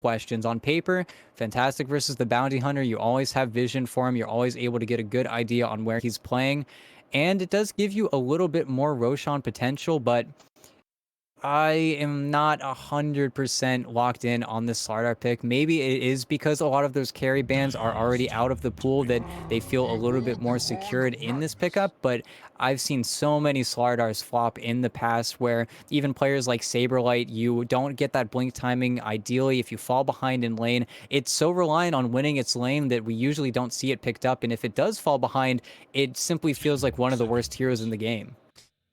questions. On paper, fantastic versus the bounty hunter. You always have vision for him. You're always able to get a good idea on where he's playing. And it does give you a little bit more Roshan potential, but I am not 100% locked in on this Slardar pick. Maybe it is because a lot of those carry bands are already out of the pool that they feel a little bit more secured in this pickup, but I've seen so many Slardars flop in the past where even players like Saberlight, you don't get that blink timing. Ideally, if you fall behind in lane, it's so reliant on winning its lane that we usually don't see it picked up, and if it does fall behind, it simply feels like one of the worst heroes in the game.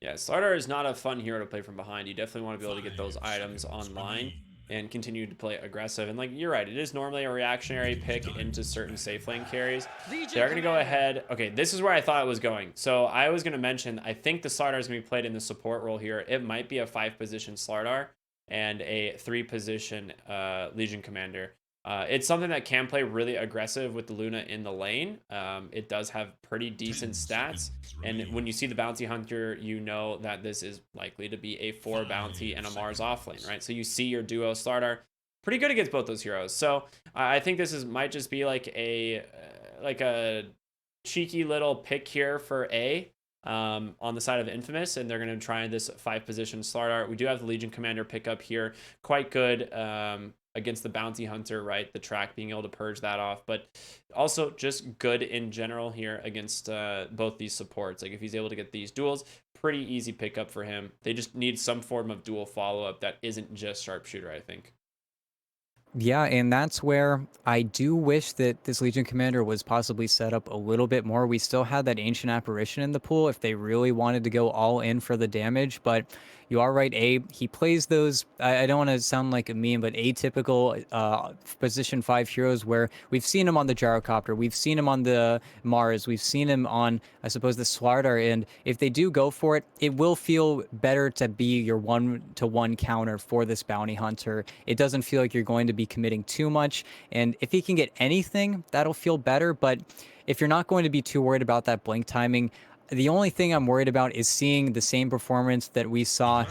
Yeah, Slardar is not a fun hero to play from behind. You definitely want to be able to get those items online and continue to play aggressive. And like you're right, it is normally a reactionary pick into certain safe lane carries. They're going to go ahead. Okay, this is where I thought it was going. So I was going to mention, I think the Slardar is going to be played in the support role here. It might be a 5-position Slardar and a 3-position Legion Commander. It's something that can play really aggressive with the Luna in the lane. It does have pretty decent stats. And when you see the Bounty Hunter, you know that this is likely to be a 4 bounty and a Mars offlane, right? So you see your duo Slardar pretty good against both those heroes. So I think this might just be like a cheeky little pick here for A. On the side of Infamous, and they're going to try this 5-position Slardar. We do have the Legion Commander pickup here, quite good against the Bounty Hunter, right? The track being able to purge that off, but also just good in general here against both these supports. Like if he's able to get these duels, pretty easy pickup for him. They just need some form of dual follow-up that isn't just sharpshooter, I think. Yeah, and that's where I do wish that this Legion Commander was possibly set up a little bit more. We still had that Ancient Apparition in the pool if they really wanted to go all in for the damage, but you are right, he plays those, I don't want to sound like a meme, but atypical position 5 heroes where we've seen him on the Gyrocopter, we've seen him on the Mars, we've seen him on, I suppose, the Slardar, and if they do go for it, it will feel better to be your 1-to-1 counter for this Bounty Hunter. It doesn't feel like you're going to be committing too much, and if he can get anything, that'll feel better, but if you're not going to be too worried about that blink timing, the only thing I'm worried about is seeing the same performance that we saw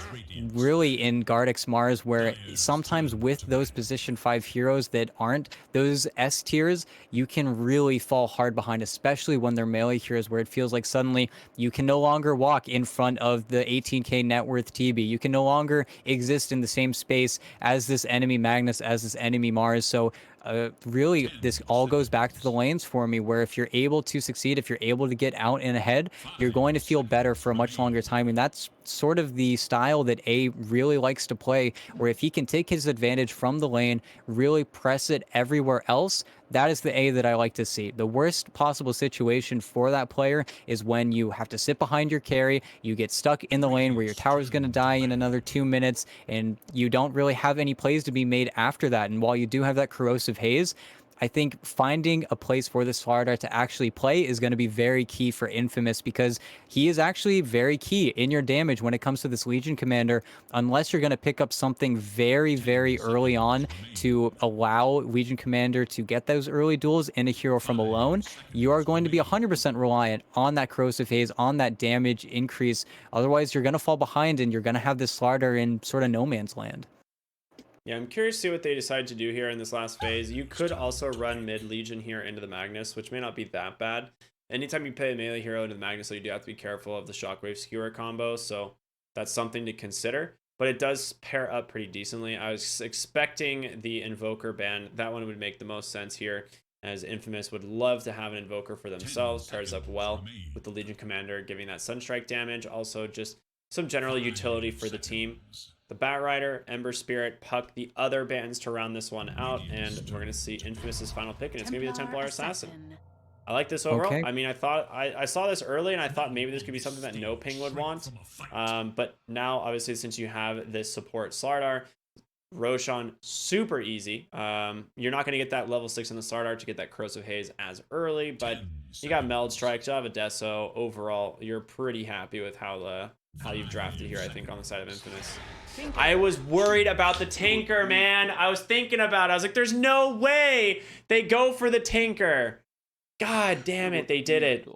really in Gardex Mars, where sometimes with those position 5 heroes that aren't those S tiers, you can really fall hard behind, especially when they're melee heroes, where it feels like suddenly you can no longer walk in front of the 18k net worth TB. You can no longer exist in the same space as this enemy Magnus, as this enemy Mars. So really, this all goes back to the lanes for me, where if you're able to succeed, if you're able to get out and ahead, you're going to feel better for a much longer time. And that's sort of the style that A really likes to play, where if he can take his advantage from the lane, really press it everywhere else, that is the A that I like to see. The worst possible situation for that player is when you have to sit behind your carry, you get stuck in the lane where your tower is going to die in another 2 minutes, and you don't really have any plays to be made after that. And while you do have that corrosive haze, I think finding a place for this Slardar to actually play is going to be very key for Infamous, because he is actually very key in your damage when it comes to this Legion Commander, unless you're going to pick up something very, very early on to allow Legion Commander to get those early duels in a hero from alone. You are going to be 100% reliant on that corrosive haze, on that damage increase. Otherwise, you're going to fall behind and you're going to have this Slardar in sort of no man's land. Yeah, I'm curious to see what they decide to do here in this last phase. You could also run mid Legion here into the Magnus, which may not be that bad. Anytime you play a melee hero into the Magnus, you do have to be careful of the Shockwave Skewer combo, so that's something to consider. But it does pair up pretty decently. I was expecting the Invoker ban. That one would make the most sense here, as Infamous would love to have an Invoker for themselves. Pairs up well with the Legion Commander, giving that Sunstrike damage. Also, just some general utility for the team. The Batrider, Ember Spirit, Puck, the other bands to round this one out, and we're going to see Infamous's final pick, and it's going to be the Templar Assassin. I like this overall. Okay. I mean, I saw this early, and I thought maybe this could be something that NoPing would want. But now, obviously, since you have this support Slardar, Roshan, super easy. You're not going to get that level 6 in the Slardar to get that Corrosive Haze as early, but you got Meld Strike, you have a Deso. Overall, you're pretty happy with how you've drafted here, I think, on the side of Infamous. I was worried about the Tinker, man. I was thinking about it. I was like, there's no way they go for the Tinker. God damn it, they did it.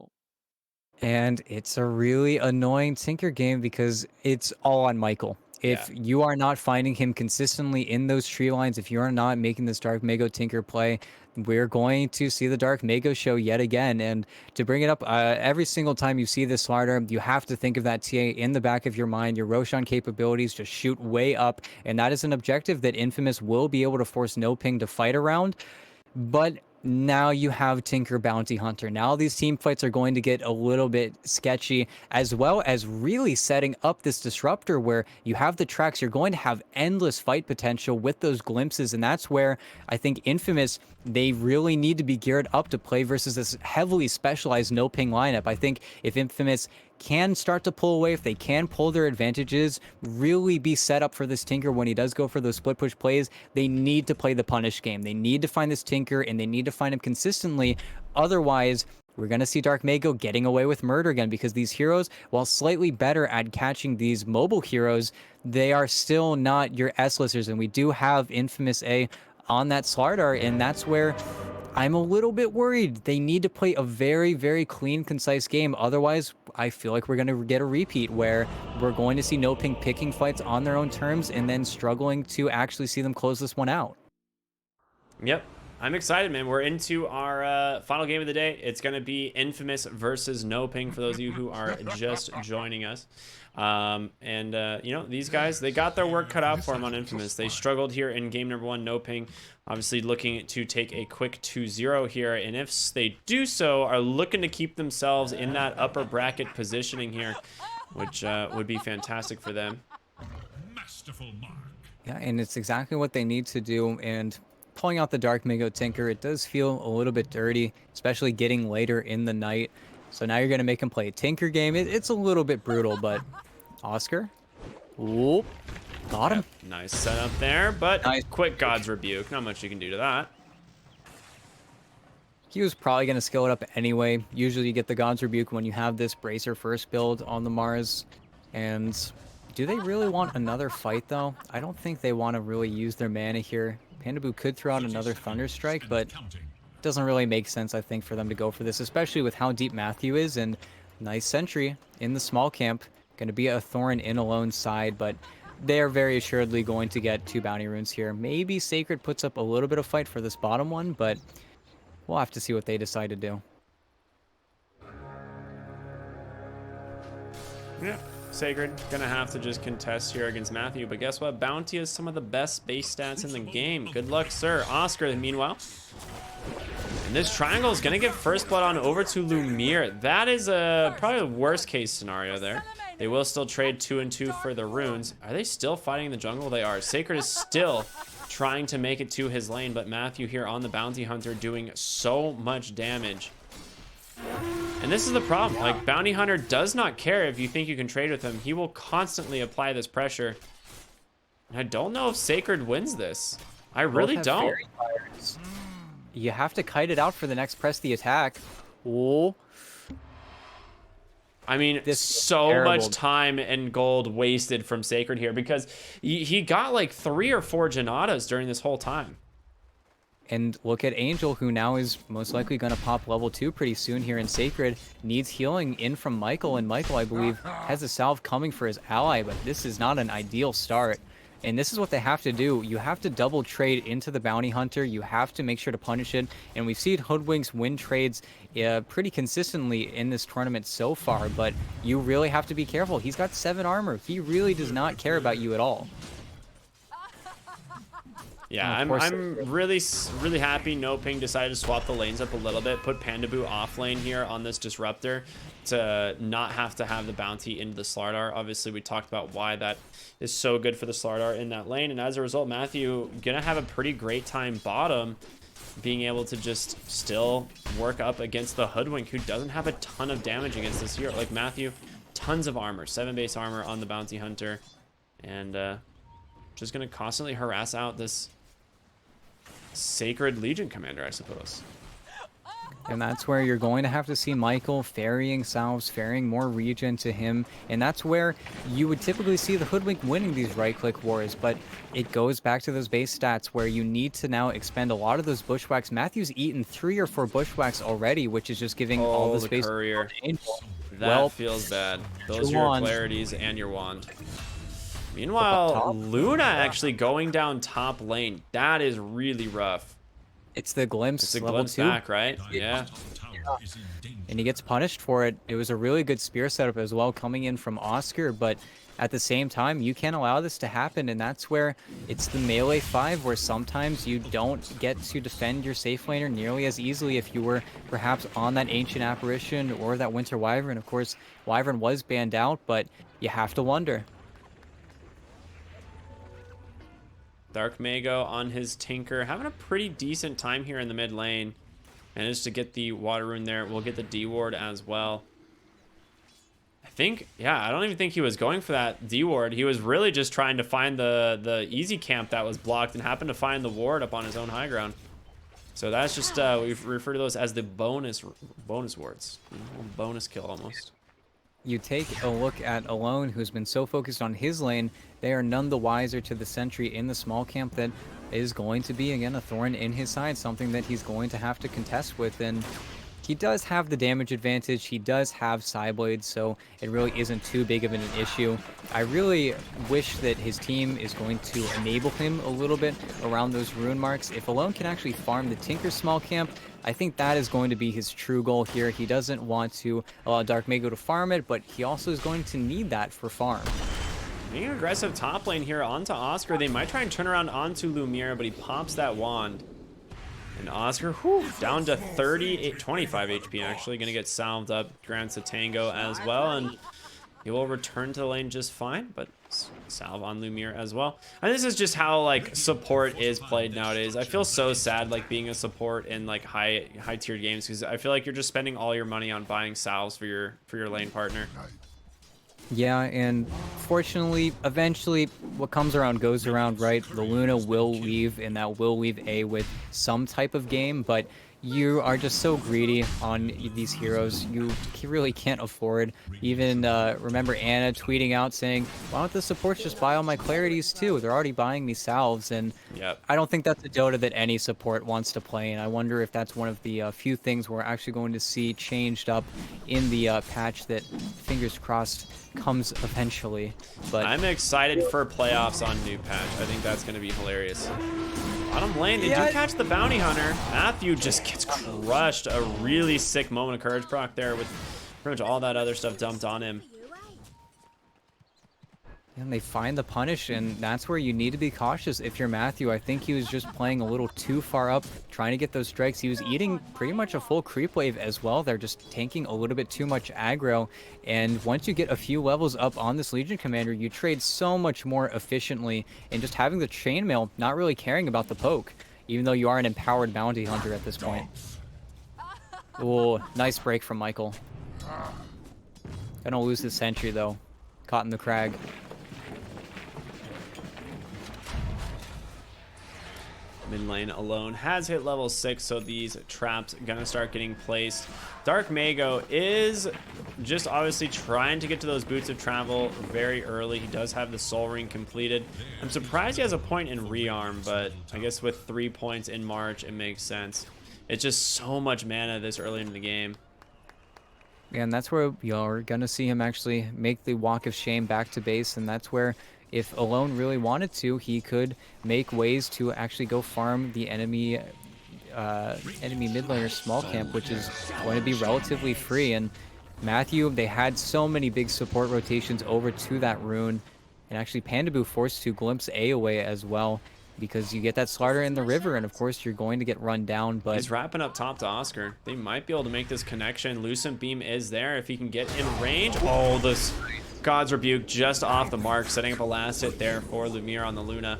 And it's a really annoying Tinker game because it's all on Michael. Yeah. If you are not finding him consistently in those tree lines, if you are not making this Dark Mago Tinker play, we're going to see the Dark Mago show yet again. And to bring it up, every single time you see this slider, you have to think of that TA in the back of your mind. Your Roshan capabilities just shoot way up, and that is an objective that Infamous will be able to force NoPing to fight around. But now you have Tinker Bounty Hunter. Now these team fights are going to get a little bit sketchy, as well as really setting up this disruptor where you have the tracks. You're going to have endless fight potential with those glimpses, and that's where I think Infamous, they really need to be geared up to play versus this heavily specialized no ping lineup. I think if Infamous can start to pull away, if they can pull their advantages, really be set up for this Tinker when he does go for those split push plays, they need to play the punish game. They need to find this Tinker, and they need to find him consistently. Otherwise, we're going to see Dark Mago getting away with murder again, because these heroes, while slightly better at catching these mobile heroes, they are still not your S-listers, and we do have Infamous A on that Slardar, and that's where I'm a little bit worried. They need to play a very, very clean, concise game. Otherwise, I feel like we're going to get a repeat where we're going to see NoPing picking fights on their own terms and then struggling to actually see them close this one out. Yep. I'm excited, man. We're into our final game of the day. It's going to be Infamous versus NoPing for those of you who are just joining us. You know, these guys, they got their work cut out for them on Infamous. They struggled here in game number 1. NoPing obviously looking to take a quick 2-0 here. And if they do so, are looking to keep themselves in that upper bracket positioning here, which would be fantastic for them. Masterful mark. Yeah, and it's exactly what they need to do. And pulling out the Dark Mago Tinker, it does feel a little bit dirty, especially getting later in the night. So now you're going to make him play a Tinker game. It's a little bit brutal, but Oscar? Whoop. Got him. Yep, nice setup there, but Nice. quick God's Rebuke. Not much you can do to that. He was probably going to skill it up anyway. Usually you get the God's Rebuke when you have this Bracer first build on the Mars. And do they really want another fight, though? I don't think they want to really use their mana here. Pandaboo could throw out another Thunder Strike, but it doesn't really make sense, I think, for them to go for this, especially with how deep Matthew is. And nice sentry in the small camp. Going to be a Thorn in alone side, but they're very assuredly going to get 2 bounty runes here. Maybe Sacred puts up a little bit of fight for this bottom one, but we'll have to see what they decide to do. Yeah, Sacred gonna have to just contest here against Matthew, but guess what? Bounty has some of the best base stats in the game. Good luck, sir. Oscar, meanwhile. And this triangle is gonna get first blood on over to Lumiere. That is probably the worst case scenario there. They will still trade 2 and 2 for the runes. Are they still fighting in the jungle? They are. Sacred is still trying to make it to his lane, but Matthew here on the Bounty Hunter doing so much damage. And this is the problem. Like, Bounty Hunter does not care if you think you can trade with him. He will constantly apply this pressure. And I don't know if Sacred wins this. I really don't. You have to kite it out for the next press the attack. Oh. I mean, so much time and gold wasted from Sacred here because he got like 3 or 4 Janatas during this whole time. And look at Angel, who now is most likely going to pop level 2 pretty soon here in Sacred. Needs healing in from Michael, and Michael, I believe, has a salve coming for his ally, but this is not an ideal start. And this is what they have to do. You have to double trade into the Bounty Hunter. You have to make sure to punish it. And we've seen Hoodwinks win trades pretty consistently in this tournament so far, but you really have to be careful. He's got 7 armor. He really does not care about you at all. Yeah, I'm really happy NoPing decided to swap the lanes up a little bit, put Pandaboo off lane here on this Disruptor to not have to have the bounty into the Slardar. Obviously, we talked about why that is so good for the Slardar in that lane, and as a result, Matthew gonna have a pretty great time bottom, being able to just still work up against the Hoodwink, who doesn't have a ton of damage against this hero. Like Matthew, tons of armor, 7 base armor on the Bounty Hunter, and just gonna constantly harass out this Sacred Legion commander, I suppose. And that's where you're going to have to see Michael ferrying salves, ferrying more regen to him. And that's where you would typically see the Hoodwink winning these right-click wars. But it goes back to those base stats where you need to now expend a lot of those bushwhacks. Matthew's eaten 3 or 4 bushwhacks already, which is just giving all the space. Courier. To Angel. That feels bad. Those are your clarities and your wand. up Meanwhile, top. Luna actually going down top lane. That is really rough. It's the It's glimpse a level glimpse 2. back, right? Yeah. Tower is in danger. And he gets punished for it. It was a really good spear setup as well coming in from Oscar, but at the same time, you can't allow this to happen, and that's where it's the melee 5 where sometimes you don't get to defend your safe laner nearly as easily if you were perhaps on that Ancient Apparition or that Winter Wyvern. Of course, Wyvern was banned out, but you have to wonder. Dark Mago on his Tinker, having a pretty decent time here in the mid lane. Managed to get the water rune there. We'll get the D ward as well. I think, yeah, I don't even think he was going for that D ward. He was really just trying to find the easy camp that was blocked and happened to find the ward up on his own high ground. So that's just, we refer to those as the bonus wards. Bonus kill almost. You take a look at Alone, who's been so focused on his lane, they are none the wiser to the sentry in the small camp that is going to be, again, a thorn in his side, something that he's going to have to contest with. And he does have the damage advantage, he does have Psyblade, so it really isn't too big of an issue. I really wish that his team is going to enable him a little bit around those rune marks. If Alone can actually farm the Tinker small camp, I think that is going to be his true goal here. He doesn't want to allow Dark Mago to farm it, but he also is going to need that for farm. Being an aggressive top lane here onto Oscar. They might try and turn around onto Lumiere, but he pops that wand. And Oscar, whew, down to 25 HP actually. Gonna get salved up, grants a Tango as well, and he will return to the lane just fine, but salve on Lumiere as well. And this is just how like support is played nowadays. I feel so sad like being a support in like high tiered games, because I feel like you're just spending all your money on buying salves for your lane partner. Yeah, and fortunately, eventually, what comes around goes around, right? The Luna will leave, and that will leave A with some type of game, but you are just so greedy on these heroes. You really can't afford. Even remember Anna tweeting out saying, why don't the supports just buy all my clarities too? They're already buying me salves, and Yep. I don't think that's a Dota that any support wants to play, and I wonder if that's one of the few things we're actually going to see changed up in the patch that, fingers crossed, comes eventually. But I'm excited for playoffs on new patch. I think that's going to be hilarious. Bottom lane, they do catch the bounty hunter. Matthew just gets crushed. A really sick moment of courage proc there with pretty much all that other stuff dumped on him. and they find the punish, and that's where you need to be cautious if you're Matthew. I think he was just playing a little too far up, trying to get those strikes. He was eating pretty much a full creep wave as well. They're just tanking a little bit too much aggro, and once you get a few levels up on this Legion Commander, you trade so much more efficiently, and just having the chainmail, not really caring about the poke, even though you are an empowered bounty hunter at this point. Ooh, nice break from Michael. Gonna lose the sentry though. Caught in the crag. Mid lane alone has hit level 6, so these traps gonna start getting placed. Dark Mago is just obviously trying to get to those boots of travel very early. He does have the soul ring completed. I'm surprised he has a point in rearm, but I guess with 3 points in March, it makes sense. It's just so much mana this early in the game. And that's where you're going to see him actually make the walk of shame back to base, and that's where, if Alone really wanted to, he could make ways to actually go farm the enemy mid laner small camp, which is going to be relatively free. And Matthew, they had so many big support rotations over to that rune, and actually Pandaboo forced to glimpse A away as well, because you get that Slardar in the river, and of course you're going to get run down. But He's wrapping up top to Oscar. They might be able to make this connection. Lucent Beam is there if he can get in range. Oh, this God's Rebuke just off the mark, setting up a last hit there for Lumiere on the Luna.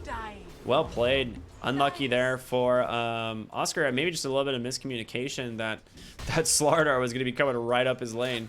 Well played. Unlucky there for Oscar. Maybe just a little bit of miscommunication that Slardar was going to be coming right up his lane.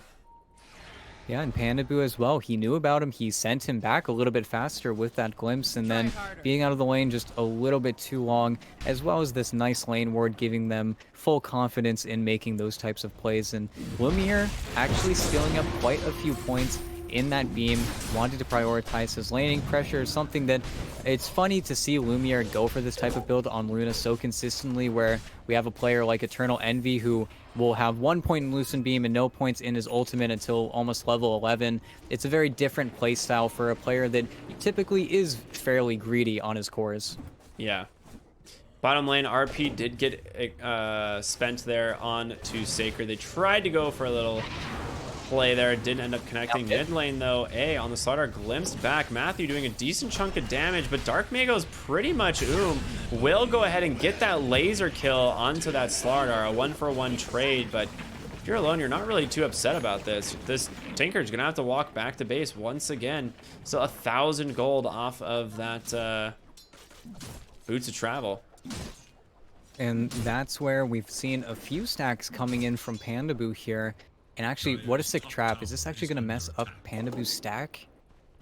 yeah, and Pandaboo as well. He knew about him. He sent him back a little bit faster with that glimpse, and then being out of the lane just a little bit too long, as well as this nice lane ward giving them full confidence in making those types of plays. And Lumiere actually stealing up quite a few points in that beam, wanted to prioritize his laning pressure, something that it's funny to see Lumiere go for this type of build on Luna so consistently, where we have a player like Eternal Envy who will have 1 point in Lucent Beam and no points in his ultimate until almost level 11. It's a very different playstyle for a player that typically is fairly greedy on his cores. Yeah. Bottom lane, RP did get spent there on to Sacred. They tried to go for a little play there, didn't end up connecting. Mid lane though, on the Slaughter glimpsed back. Matthew doing a decent chunk of damage, but Dark Mago's pretty much will go ahead and get that laser kill onto that Slaughter, a 1-for-1 trade. But if you're alone, you're not really too upset about this. This Tinker's gonna have to walk back to base once again. So 1,000 gold off of that Boots of Travel. And that's where we've seen a few stacks coming in from Pandaboo here. And actually, what a sick trap. Is this actually going to mess up Pandaboo's stack?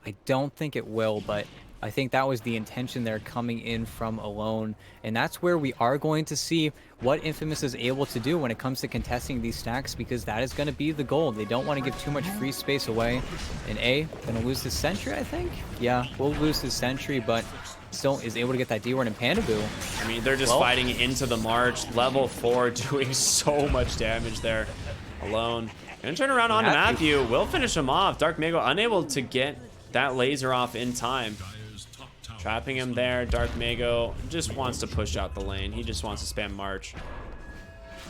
I don't think it will, but I think that was the intention there coming in from Alone. And that's where we are going to see what Infamous is able to do when it comes to contesting these stacks, because that is going to be the goal. They don't want to give too much free space away. And going to lose his Sentry, I think? Yeah, we'll lose his Sentry, but still is able to get that D-ward in Pandaboo. I mean, they're just fighting into the March. Level 4 doing so much damage there. Alone. Gonna turn around onto Matthew. Will finish him off. Dark Mago unable to get that laser off in time. Trapping him there. Dark Mago just wants to push out the lane. He just wants to spam March.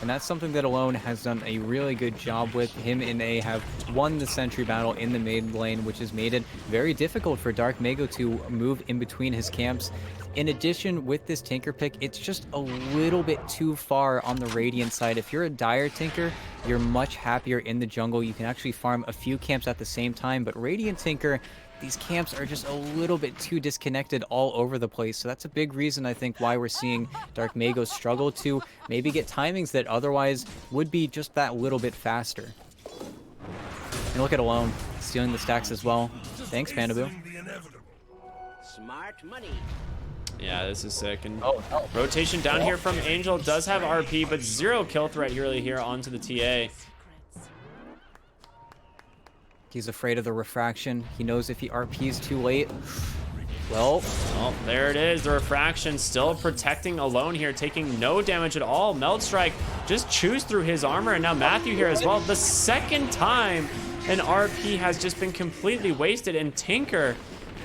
And that's something that Alone has done a really good job with. Him and A have won the Sentry battle in the mid lane, which has made it very difficult for Dark Mago to move in between his camps. In addition, with this Tinker pick, it's just a little bit too far on the Radiant side. If you're a Dire Tinker, you're much happier in the jungle. You can actually farm a few camps at the same time, but Radiant Tinker, these camps are just a little bit too disconnected all over the place. So that's a big reason, I think, why we're seeing Dark Mago struggle to maybe get timings that otherwise would be just that little bit faster. And look at Alone, stealing the stacks as well. Thanks, Pandaboo. Smart money. Yeah, this is sick. And rotation down here from Angel does have RP, but 0 kill threat really here onto the TA. He's afraid of the refraction. He knows if he RPs too late, well, there it is. The refraction still protecting Alone here, taking no damage at all. Meld Strike just chews through his armor, and now Matthew here as well. The second time an RP has just been completely wasted, and Tinker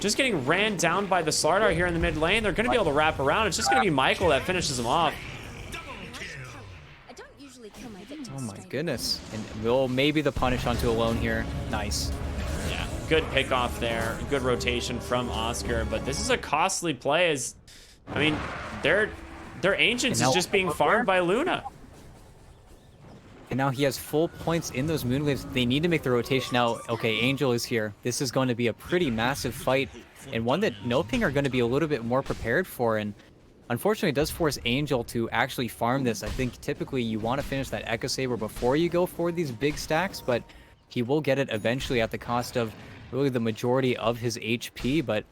just getting ran down by the Slardar here in the mid lane. They're going to be able to wrap around. It's just going to be Michael that finishes him off. Oh my goodness. And will maybe the punish onto Alone here. Nice. Yeah, good pick off there. Good rotation from Oscar, but this is a costly play. As I mean, their Ancients is just being farmed by Luna. And now he has full points in those Moonglaves. They need to make the rotation now. Okay, Angel is here. This is going to be a pretty massive fight, and one that NoPing are going to be a little bit more prepared for. And unfortunately, it does force Angel to actually farm this. I think typically you want to finish that Echo Saber before you go for these big stacks, but he will get it eventually at the cost of really the majority of his HP. But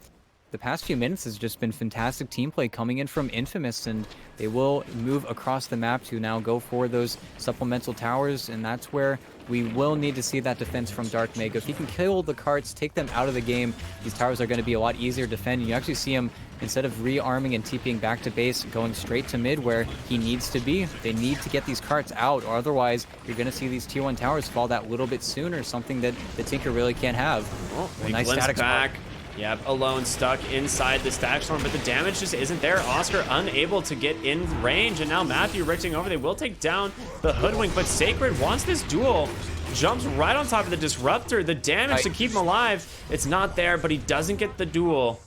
the past few minutes has just been fantastic team play coming in from Infamous, and they will move across the map to now go for those supplemental towers, and that's where we will need to see that defense from Dark Mago. If he can kill the carts, take them out of the game, these towers are going to be a lot easier to defend. You actually see him, instead of rearming and TPing back to base, going straight to mid where he needs to be. They need to get these carts out, or otherwise you're going to see these tier 1 towers fall that little bit sooner, something that the Tinker really can't have. Nice static back. Yep, Alone stuck inside the stack storm, but the damage just isn't there. Oscar unable to get in range, and now Matthew ricting over. They will take down the Hoodwink, but Sacred wants this duel. Jumps right on top of the Disruptor. The damage to keep him alive, it's not there, but he doesn't get the duel.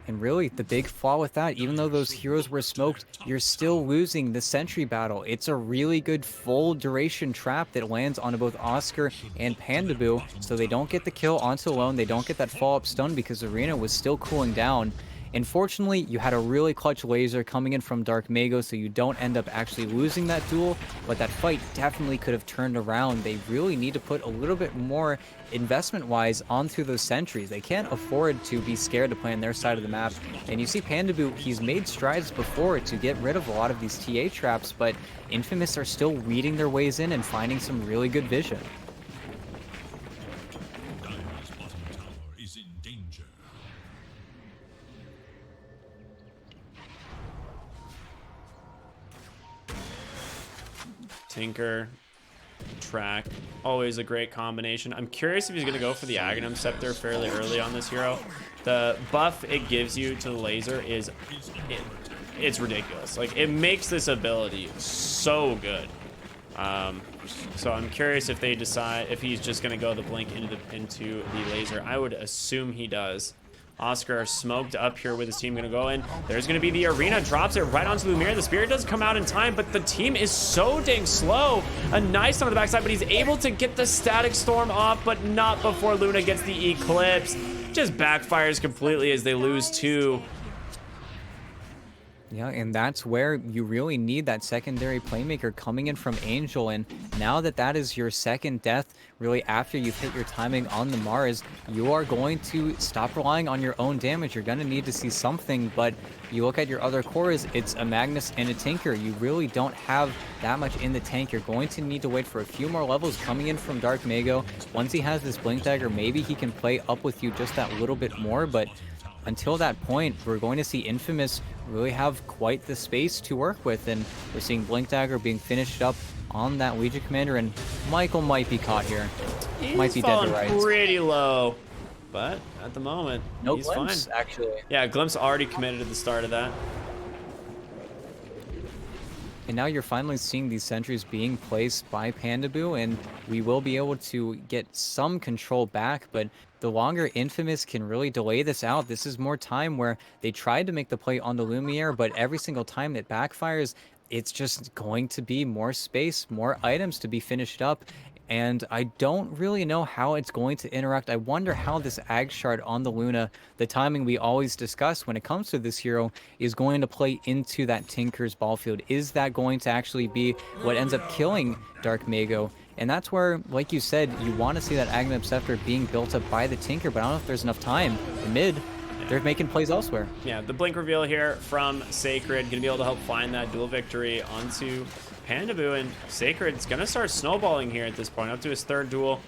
And really, the big flaw with that, even though those heroes were smoked, you're still losing the Sentry battle. It's a really good full duration trap that lands on both Oscar and Pandaboo, so they don't get the kill onto Alone. They don't get that follow-up stun because Arena was still cooling down. Unfortunately, you had a really clutch laser coming in from Dark Mago, so you don't end up actually losing that duel, but that fight definitely could have turned around. They really need to put a little bit more investment-wise onto those sentries. They can't afford to be scared to play on their side of the map. And you see Pandaboo, he's made strides before to get rid of a lot of these TA traps, but Infamous are still weeding their ways in and finding some really good vision. Tinker, track, always a great combination. I'm curious if he's gonna go for the Aghanim Scepter fairly early on this hero. The buff it gives you to the laser is it's ridiculous. Like, it makes this ability so good. So I'm curious if they decide if he's just gonna go the blink into the laser. I would assume he does. Oscar smoked up here with his team gonna go in. There's gonna be the arena, drops it right onto Lumiere. The Spirit doesn't come out in time, but the team is so dang slow. A nice on the backside, but he's able to get the Static Storm off, but not before Luna gets the Eclipse. Just backfires completely as they lose 2. Yeah, and that's where you really need that secondary playmaker coming in from Angel. And now that that is your second death, really after you've hit your timing on the Mars, you are going to stop relying on your own damage. You're going to need to see something, but you look at your other cores, it's a Magnus and a Tinker. You really don't have that much in the tank. You're going to need to wait for a few more levels coming in from Dark Mago. Once he has this Blink Dagger, maybe he can play up with you just that little bit more, but until that point, we're going to see Infamous really have quite the space to work with, and we're seeing Blink Dagger being finished up on that Legion Commander, and Michael might be caught here. Might be dead to rights. Pretty low, but at the moment, No he's glimpse, fine. actually. Yeah, Glimpse already committed at the start of that. And now you're finally seeing these sentries being placed by Pandaboo, and we will be able to get some control back, but the longer Infamous can really delay this out, this is more time where they tried to make the play on the Lumiere, but every single time it backfires, it's just going to be more space, more items to be finished up, and I don't really know how it's going to interact. I wonder how this Ag Shard on the Luna, the timing we always discuss when it comes to this hero, is going to play into that Tinker's ball field. Is that going to actually be what ends up killing Dark Mago? And that's where, like you said, you want to see that Aghanim Scepter being built up by the Tinker, but I don't know if there's enough time. In mid, they're making plays elsewhere. Yeah, the blink reveal here from Sacred, gonna be able to help find that dual victory onto Pandaboo, and Sacred's gonna start snowballing here at this point, up to his 3rd duel.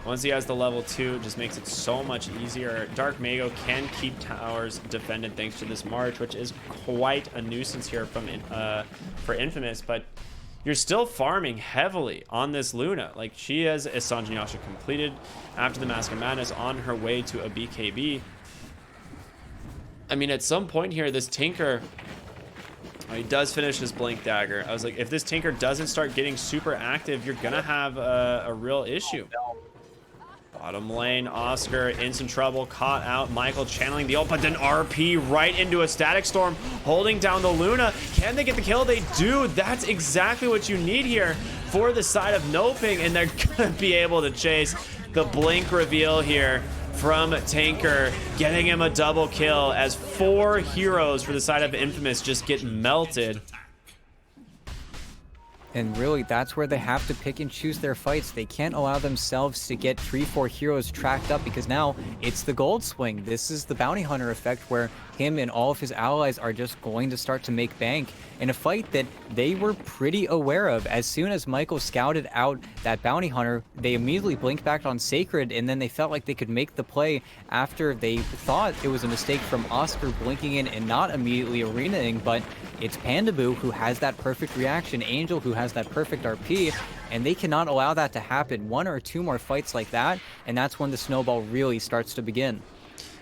Once he has the level 2, it just makes it so much easier. Dark Mago can keep towers defended thanks to this March, which is quite a nuisance here from for Infamous, but you're still farming heavily on this Luna. Like, she has a Sanjanyasha completed after the Mask of Madness on her way to a BKB. I mean, at some point here, this Tinker, he does finish his Blink Dagger. I was like, if this Tinker doesn't start getting super active, you're gonna have a real issue. Bottom lane, Oscar in some trouble, caught out. Michael channeling the ult, but then RP right into a Static Storm, holding down the Luna. Can they get the kill? They do. That's exactly what you need here for the side of NoPing, and they're gonna be able to chase the blink reveal here from Tinker, getting him a double kill as 4 heroes for the side of Infamous just get melted. And really, that's where they have to pick and choose their fights. They can't allow themselves to get 3-4 heroes tracked up, because now it's the gold swing. This is the bounty hunter effect, where him and all of his allies are just going to start to make bank in a fight that they were pretty aware of. As soon as Michael scouted out that bounty hunter, they immediately blinked back on Sacred, and then they felt like they could make the play after they thought it was a mistake from Oscar blinking in and not immediately arenaing. But it's Pandaboo who has that perfect reaction, Angel who has that perfect RP, and they cannot allow that to happen. 1 or 2 more fights like that, and that's when the snowball really starts to begin.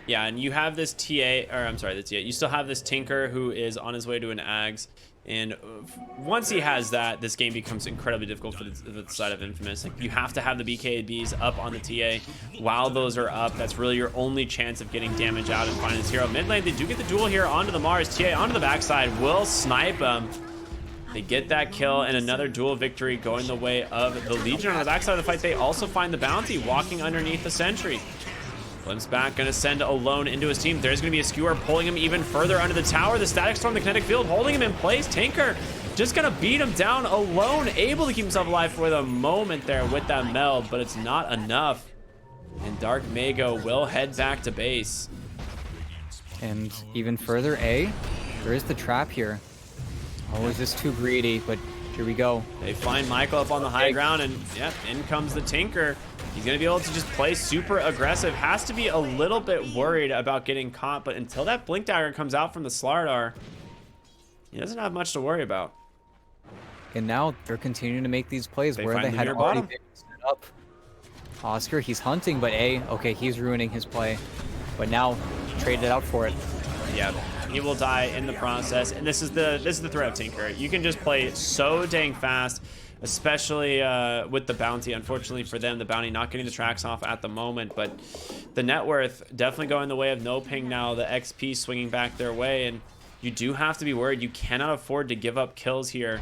Yeah, and you have this TA, or I'm sorry, the TA. You still have this Tinker who is on his way to an Ags, and once he has that, this game becomes incredibly difficult for the side of Infamous. Like, you have to have the BKBs up on the TA. While those are up, that's really your only chance of getting damage out and finding this hero. Mid lane, they do get the duel here onto the Mars. TA onto the backside will snipe him. They get that kill, and another duel victory going the way of the Legion. On the backside of the fight, they also find the bounty walking underneath the sentry. Glimpse back, gonna send Alone into his team. There's gonna be a skewer pulling him even further under the tower. The Static Storm, the kinetic field, holding him in place. Tinker just gonna beat him down. Alone, able to keep himself alive for the moment there with that meld, but it's not enough. And Dark Mago will head back to base. And even further, A, there is the trap here. Oh, is this too greedy? But here we go. They find Michael up on the high ground, and yep, in comes the Tinker. He's going to be able to just play super aggressive. Has to be a little bit worried about getting caught, but until that Blink Dagger comes out from the Slardar, he doesn't have much to worry about. And now they're continuing to make these plays They where find they the had near already bottom. been set up. Oscar, he's hunting, but okay, he's ruining his play. But now, traded out for it. Yeah, he will die in the process, and this is the threat of Tinker. You can just play so dang fast, especially with the bounty. Unfortunately for them, the bounty not getting the tracks off at the moment, but the net worth definitely going the way of NoPing now. The XP swinging back their way, and you do have to be worried. You cannot afford to give up kills here.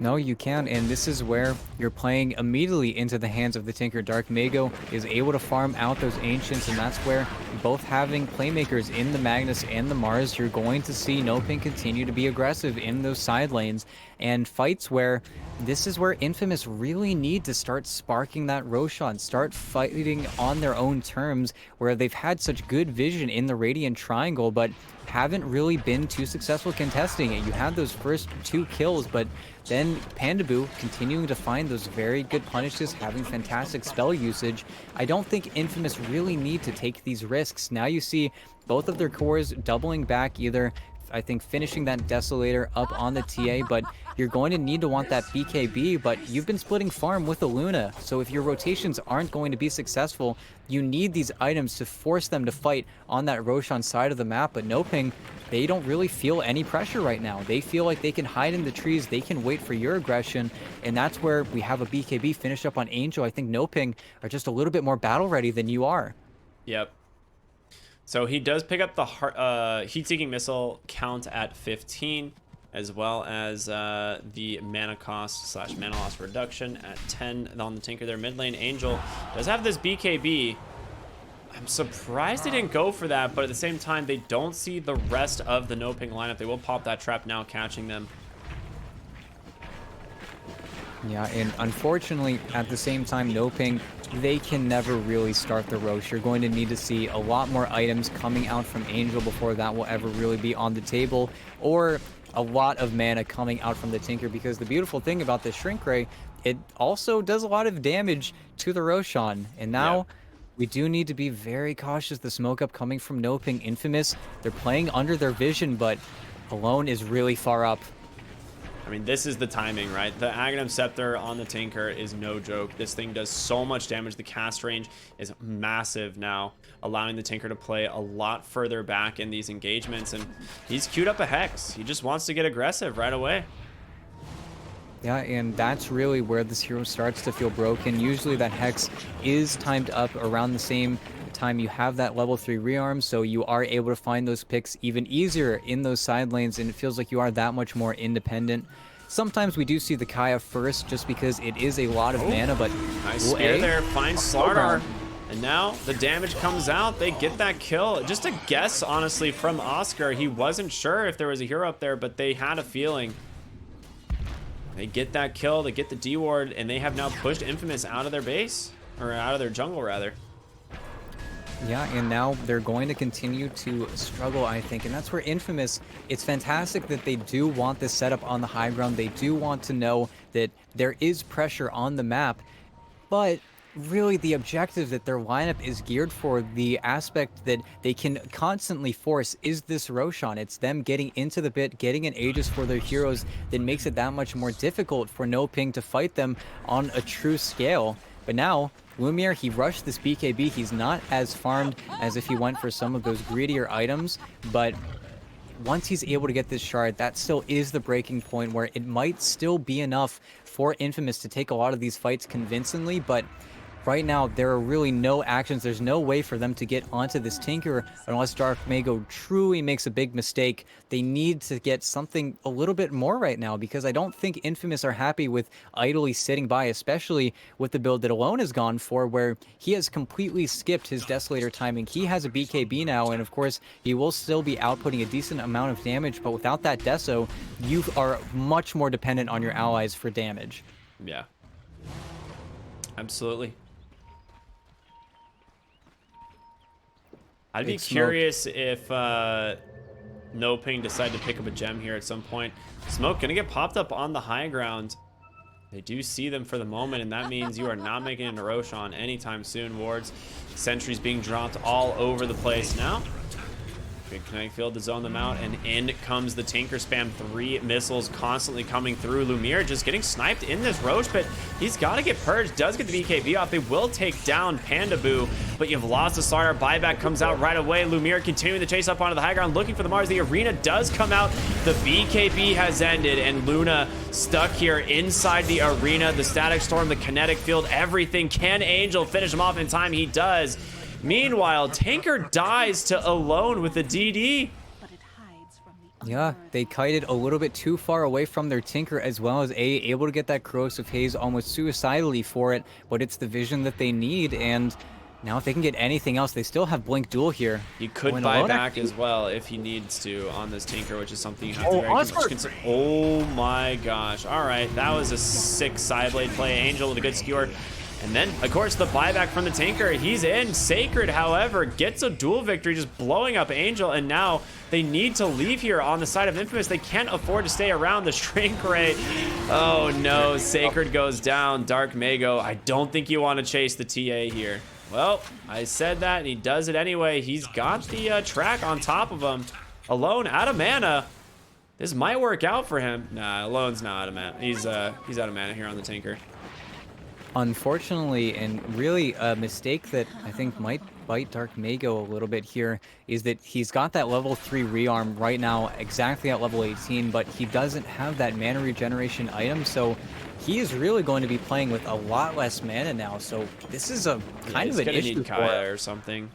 No, you can, and this is where you're playing immediately into the hands of the Tinker. Dark Mago is able to farm out those Ancients, and that's where both having playmakers in the Magnus and the Mars, you're going to see NoPing continue to be aggressive in those side lanes, and fights where this is where Infamous really need to start sparking that Roshan, start fighting on their own terms, where they've had such good vision in the Radiant Triangle, but haven't really been too successful contesting it. You had those first 2 kills, but then Pandaboo continuing to find those very good punishes, having fantastic spell usage. I don't think Infamous really need to take these risks. Now you see both of their cores doubling back, either I think finishing that Desolator up on the TA, but you're going to need to want that BKB, but you've been splitting farm with a Luna, so if your rotations aren't going to be successful, you need these items to force them to fight on that Roshan side of the map. But NoPing, they don't really feel any pressure right now. They feel like they can hide in the trees, they can wait for your aggression, and that's where we have a BKB finish up on Angel. I think NoPing are just a little bit more battle ready than you are. Yep. So he does pick up the heat-seeking missile count at 15, as well as the mana cost / mana loss reduction at 10 on the Tinker. Their mid lane Angel does have this BKB. I'm surprised they didn't go for that, but at the same time, they don't see the rest of the NoPing lineup. They will pop that trap now, catching them. Yeah, and unfortunately, at the same time, NoPing, they can never really start the Roche. You're going to need to see a lot more items coming out from Angel before that will ever really be on the table, or a lot of mana coming out from the Tinker, because the beautiful thing about the Shrink Ray, it also does a lot of damage to the Roshan, and now we do need to be very cautious. The smoke up coming from NoPing. Infamous, they're playing under their vision, but Alone is really far up. I mean, this is the timing, right? The Aghanim Scepter on the Tinker is no joke. This thing does so much damage. The cast range is massive now, allowing the Tinker to play a lot further back in these engagements. And he's queued up a Hex. He just wants to get aggressive right away. Yeah, and that's really where this hero starts to feel broken. Usually that Hex is timed up around the same time you have that level 3 rearm, so you are able to find those picks even easier in those side lanes, and it feels like you are that much more independent. Sometimes we do see the Kaya first just because it is a lot of mana, but nice spear there, finds Slardar, and now the damage comes out. They get that kill. Just a guess, honestly, from Oscar. He wasn't sure if there was a hero up there, but they had a feeling. They get that kill, they get the D-ward, and they have now pushed Infamous out of their base, or out of their jungle, rather. Yeah, and now they're going to continue to struggle, I think, and that's where Infamous, it's fantastic that they do want this setup on the high ground. They do want to know that there is pressure on the map, but really the objective that their lineup is geared for, the aspect that they can constantly force, is this Roshan. It's them getting into the pit, getting an Aegis for their heroes that makes it that much more difficult for NoPing to fight them on a true scale. But now, Lumiere, he rushed this BKB. He's not as farmed as if he went for some of those greedier items, but once he's able to get this shard, that still is the breaking point where it might still be enough for Infamous to take a lot of these fights convincingly, but right now, there are really no actions. There's no way for them to get onto this Tinker unless Dark Mago truly makes a big mistake. They need to get something a little bit more right now, because I don't think Infamous are happy with idly sitting by, especially with the build that Alone has gone for, where he has completely skipped his Desolator timing. He has a BKB now, and of course, he will still be outputting a decent amount of damage, but without that Deso, you are much more dependent on your allies for damage. Yeah. Absolutely. I'd be curious if NoPing decide to pick up a gem here at some point. Smoke gonna get popped up on the high ground. They do see them for the moment, and that means you are not making it into Roshan anytime soon. Wards, sentries being dropped all over the place now. Big kinetic field to zone them out, and in comes the Tinker spam. 3 missiles constantly coming through. Lumiere just getting sniped in this Roche pit. He's got to get purged. Does get the BKB off. They will take down Panda Boo, but you've lost the Sawyer. Buyback comes out right away. Lumiere continuing to chase up onto the high ground, looking for the Mars. The arena does come out. The BKB has ended, and Luna stuck here inside the arena. The static storm, the kinetic field, everything. Can Angel finish him off in time? He does. Meanwhile, Tinker dies to Alone with the DD. Yeah, they kited a little bit too far away from their Tinker, as well as able to get that corrosive haze almost suicidally for it, but it's the vision that they need, and now if they can get anything else, they still have Blink Duel here. He could buy back as well if he needs to on this Tinker, which is something you have to very much consider. Oh my gosh. All right, that was a sick sideblade play. Angel with a good skewer. And then, of course, the buyback from the Tinker. He's in. Sacred, however, gets a duel victory, just blowing up Angel. And now they need to leave here on the side of Infamous. They can't afford to stay around the Shrink Ray. Oh, no. Sacred goes down. Dark Mago. I don't think you want to chase the TA here. Well, I said that, and he does it anyway. He's got the track on top of him. Alone, out of mana. This might work out for him. Nah, Alone's not out of mana. He's out of mana here on the Tinker. Unfortunately, and really a mistake that I think might bite Dark Mago a little bit here, is that he's got that level 3 rearm right now exactly at level 18, but he doesn't have that mana regeneration item, so he is really going to be playing with a lot less mana now. So this is a kind of an issue. He's gonna need Kaya or something.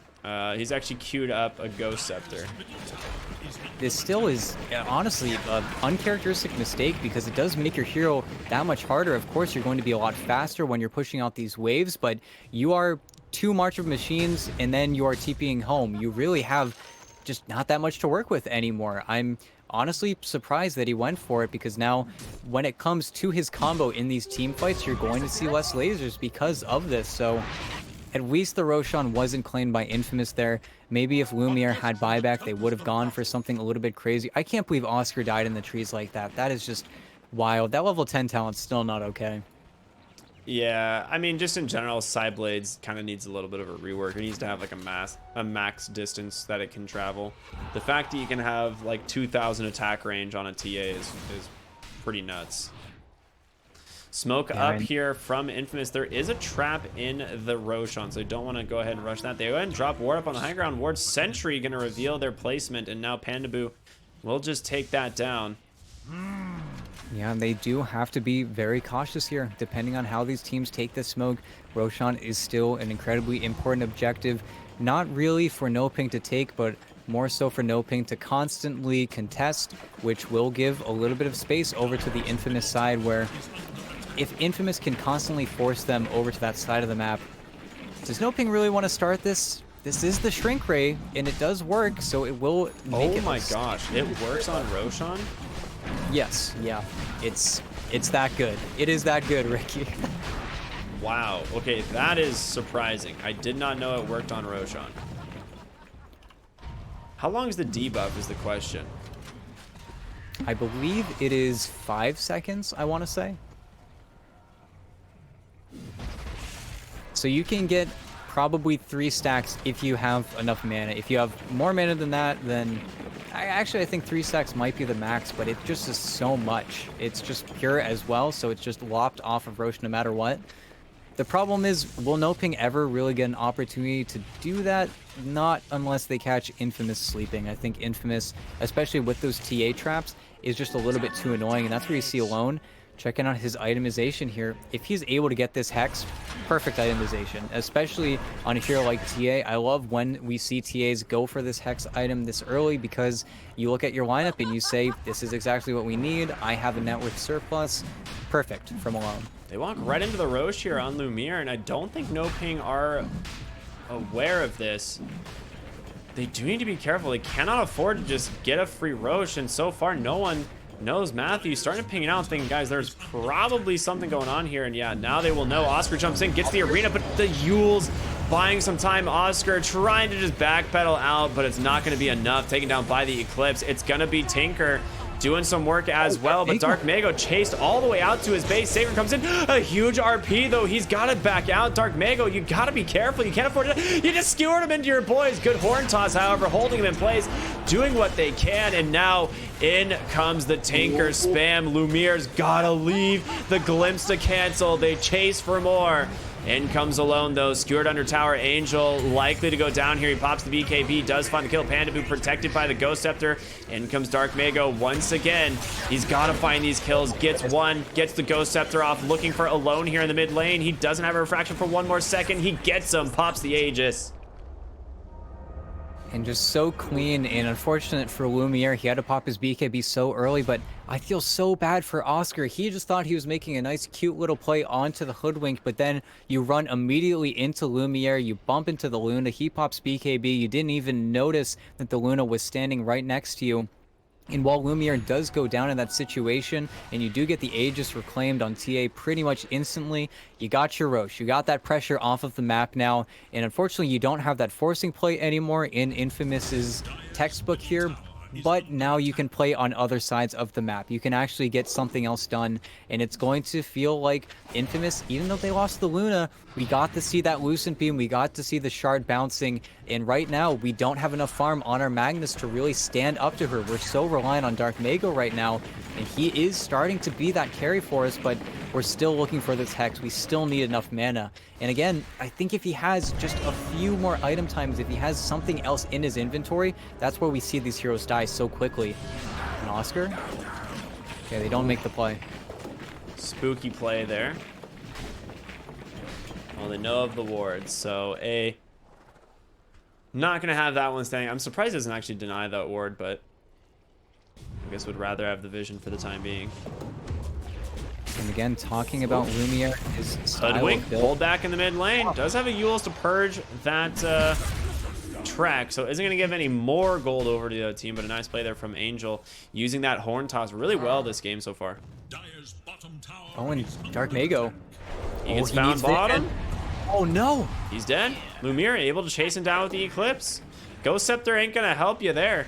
He's actually queued up a Ghost Scepter. This still is honestly an uncharacteristic mistake, because it does make your hero that much harder. Of course, you're going to be a lot faster when you're pushing out these waves, but you are 2 March of Machines and then you are TPing home. You really have just not that much to work with anymore. I'm honestly surprised that he went for it, because now when it comes to his combo in these team fights, you're going to see less lasers because of this. So at least the Roshan wasn't claimed by Infamous there. Maybe if Lumiere had buyback, they would have gone for something a little bit crazy. I can't believe Oscar died in the trees like that. That is just wild. That level 10 talent's still not okay. Yeah, I mean, just in general, Sideblades kind of needs a little bit of a rework. It needs to have like a max distance that it can travel. The fact that you can have like 2,000 attack range on a TA is pretty nuts. Smoke up here from Infamous. There is a trap in the Roshan, so you don't want to go ahead and rush that. They go ahead and drop Ward up on the high ground. Ward Sentry going to reveal their placement, and now Panda Boo will just take that down. Yeah, and they do have to be very cautious here, depending on how these teams take the smoke. Roshan is still an incredibly important objective, not really for NoPing to take, but more so for NoPing to constantly contest, which will give a little bit of space over to the Infamous side, where if Infamous can constantly force them over to that side of the map, does NoPing really want to start this? This is the Shrink Ray, and it does work, so it will make it... Oh my gosh, it works on Roshan? Yes, yeah. It's that good. It is that good, Ricky. Wow, okay, that is surprising. I did not know it worked on Roshan. How long is the debuff is the question. I believe it is 5 seconds, I want to say. So you can get probably 3 stacks if you have enough mana. If you have more mana than that, then I think 3 stacks might be the max, but it just is so much. It's just pure as well, so it's just lopped off of Roche no matter what. The problem is, will NoPing ever really get an opportunity to do that? Not unless they catch Infamous sleeping. I think Infamous, especially with those TA traps, is just a little bit too annoying, and that's where you see Alone checking out his itemization here. If he's able to get this Hex, perfect itemization, especially on a hero like TA. I love when we see TAs go for this Hex item this early, because you look at your lineup and you say, this is exactly what we need. I have a net worth surplus. Perfect from Alone. They walk right into the Roche here on Lumiere, and I don't think NoPing are aware of this. They do need to be careful. They cannot afford to just get a free Roche, and so far no one knows. Matthew starting to ping it out, thinking, guys, there's probably something going on here, and yeah, now they will know. Oscar jumps in, gets the arena, but the Yule's buying some time. Oscar trying to just backpedal out, but it's not going to be enough. Taken down by the Eclipse. It's going to be Tinker doing some work as well, but Dark Mago chased all the way out to his base. Saber comes in, a huge RP though. He's got it back out. Dark Mago, you gotta be careful. You can't afford it. You just skewered him into your boys. Good horn toss, however, holding him in place, doing what they can, and now in comes the Tinker spam. Lumiere's gotta leave. The glimpse to cancel. They chase for more. In comes Alone though, skewered under tower. Angel likely to go down here. He pops the BKB, does find the kill. Panda Boo protected by the Ghost Scepter. In comes Dark Mago once again. He's got to find these kills. Gets one, gets the Ghost Scepter off. Looking for Alone here in the mid lane. He doesn't have a refraction for one more second. He gets him, pops the Aegis. And just so clean, and unfortunate for Lumiere, he had to pop his BKB so early, but I feel so bad for Oscar. He just thought he was making a nice cute little play onto the Hoodwink, but then you run immediately into Lumiere, you bump into the Luna, he pops BKB, you didn't even notice that the Luna was standing right next to you. And while Lumiere does go down in that situation, and you do get the Aegis reclaimed on TA pretty much instantly, you got your Roche. You got that pressure off of the map now, and unfortunately you don't have that forcing play anymore in Infamous's textbook here, but now you can play on other sides of the map. You can actually get something else done, and it's going to feel like Infamous, even though they lost the Luna, we got to see that Lucent Beam, we got to see the Shard bouncing, and right now we don't have enough farm on our Magnus to really stand up to her. We're so reliant on Dark Mago right now, and he is starting to be that carry for us, but we're still looking for this Hex. We still need enough mana. And again, I think if he has just a few more item times, if he has something else in his inventory, that's where we see these heroes die so quickly. And Oscar? Okay, they don't make the play. Spooky play there. Well, they know of the wards, so not gonna have that one standing. I'm surprised it doesn't actually deny that ward, but I guess would rather have the vision for the time being. And again, talking about Lumiere, his style Hoodwink, of build. hold back in the mid lane. Does have a Eul's to purge that track, so isn't going to give any more gold over to the other team, but a nice play there from Angel, using that horn toss really well this game so far. Dire's bottom tower Oh, and Dark Mago. He gets he found needs bottom. Oh no! He's dead. Lumiere able to chase him down with the Eclipse. Ghost Scepter ain't going to help you there.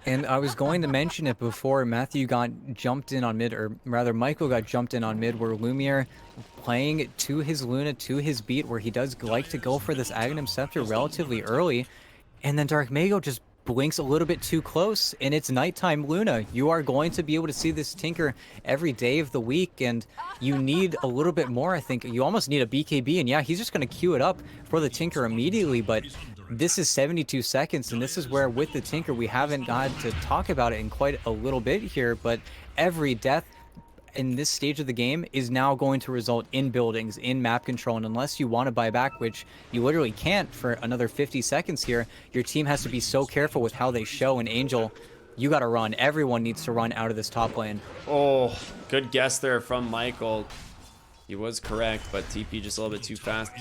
And I was going to mention it before Matthew got jumped in on mid, or rather Michael got jumped in on mid, where Lumiere playing to his Luna, to his beat, where he does like to go for this Aghanim Scepter relatively early, and then Dark Mago just blinks a little bit too close, and it's nighttime Luna. You are going to be able to see this Tinker every day of the week, and you need a little bit more, I think. You almost need a BKB, and yeah, he's just going to queue it up for the Tinker immediately, but this is 72 seconds, and this is where, with the Tinker, we haven't got to talk about it in quite a little bit here, but every death in this stage of the game is now going to result in buildings, in map control, and unless you want to buy back, which you literally can't for another 50 seconds here, your team has to be so careful with how they show. And Angel, you got to run. Everyone needs to run out of this top lane. Oh, good guess there from Michael. He was correct, but TP just a little bit too fast.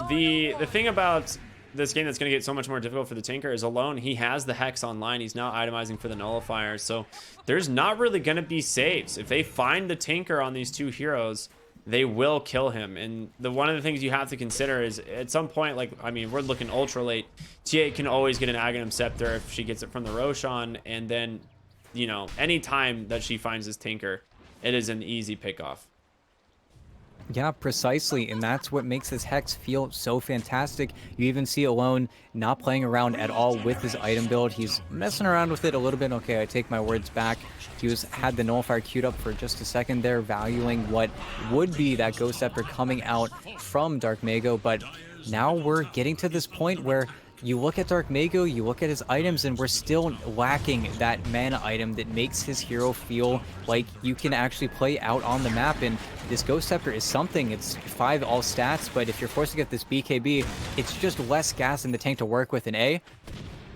The thing about this game that's going to get so much more difficult for the Tinker is Alone. He has the Hex online. He's now itemizing for the Nullifiers, so there's not really going to be saves. If they find the Tinker on these two heroes, they will kill him. And one of the things you have to consider is at some point, like, I mean, we're looking ultra late. TA can always get an Aghanim Scepter if she gets it from the Roshan, and then, you know, any time that she finds this Tinker, it is an easy pick-off. Yeah, precisely, and that's what makes this Hex feel so fantastic. You even see Alone not playing around at all with his item build. He's messing around with it a little bit. Okay, I take my words back. He had the Nullifier queued up for just a second there, valuing what would be that Ghost Scepter coming out from Dark Mago, but now we're getting to this point where you look at Dark Mago, you look at his items, and we're still lacking that mana item that makes his hero feel like you can actually play out on the map. And this Ghost Scepter is something. It's 5 all stats, but if you're forced to get this BKB, it's just less gas in the tank to work with. An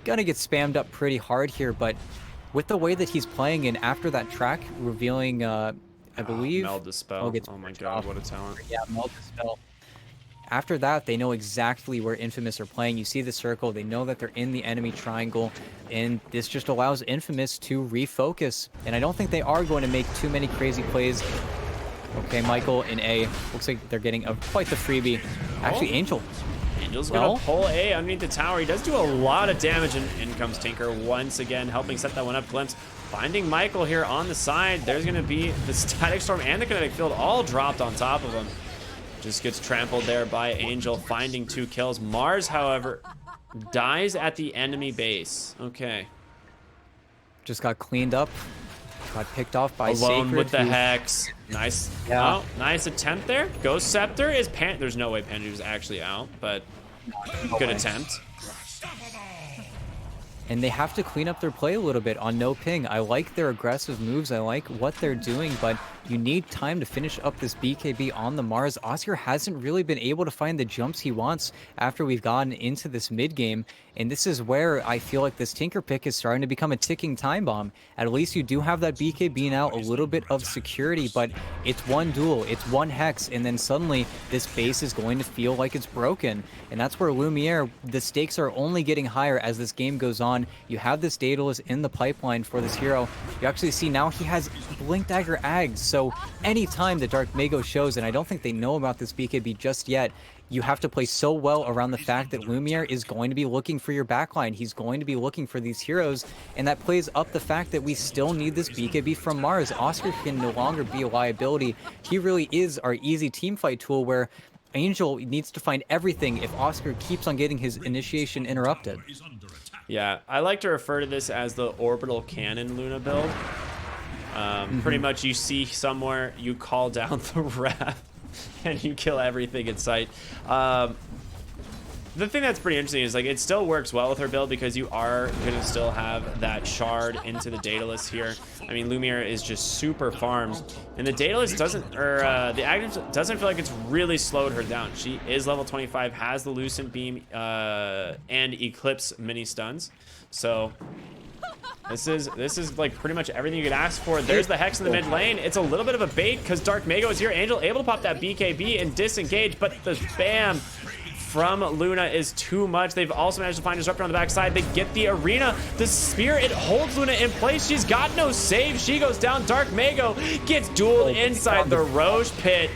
gonna get spammed up pretty hard here, but with the way that he's playing, and after that track revealing, I believe... Meld Dispel. Oh my god, what a talent. Yeah, Meld Dispel. After that, they know exactly where Infamous are playing. You see the circle, they know that they're in the enemy triangle, and this just allows Infamous to refocus. And I don't think they are going to make too many crazy plays. Okay, Michael in A. Looks like they're getting quite the freebie. Actually, Angel Angel's gonna pull A underneath the tower. He does do a lot of damage, and in comes Tinker once again, helping set that one up. Glimpse finding Michael here on the side. There's gonna be the Static Storm and the Kinetic Field all dropped on top of him. Just gets trampled there by Angel, finding 2 kills. Mars, however, dies at the enemy base. Okay. Just got cleaned up. Got picked off by Alone Sacred with the who- Hex. Nice. Yeah. Oh, nice attempt there. Ghost Scepter is There's no way Pandu's actually out, but good attempt. And they have to clean up their play a little bit on NoPing. I like their aggressive moves. I like what they're doing, but you need time to finish up this BKB on the Mars. Oscar hasn't really been able to find the jumps he wants after we've gotten into this mid game. And this is where I feel like this Tinker pick is starting to become a ticking time bomb. At least you do have that BKB now, a little bit of security, but it's one duel, it's one Hex, and then suddenly this base is going to feel like it's broken. And that's where Lumiere, the stakes are only getting higher as this game goes on. You have this Daedalus in the pipeline for this hero. You actually see now he has Blink Dagger Ags, so anytime the Dark Mago shows, and I don't think they know about this BKB just yet, you have to play so well around the fact that Lumiere is going to be looking for your backline. He's going to be looking for these heroes, and that plays up the fact that we still need this BKB from Mars. Oscar can no longer be a liability. He really is our easy teamfight tool where Angel needs to find everything if Oscar keeps on getting his initiation interrupted. Yeah, I like to refer to this as the Orbital Cannon Luna build. Pretty much you see somewhere, you call down the wrath, and you kill everything in sight. The thing that's pretty interesting is like it still works well with her build because you are gonna still have that shard into the Daedalus here. I mean, Lumiere is just super farmed, and the Daedalus doesn't, or the Agnes doesn't feel like it's really slowed her down. She is level 25, has the Lucent Beam and Eclipse mini stuns, so this is like pretty much everything you could ask for. There's the Hex in the mid lane. It's a little bit of a bait because Dark Mago is here. Angel able to pop that BKB and disengage, but the spam from Luna is too much. They've also managed to find Disruptor on the backside. They get the arena. The spear, it holds Luna in place. She's got no save. She goes down. Dark Mago gets dueled inside the Roche pit.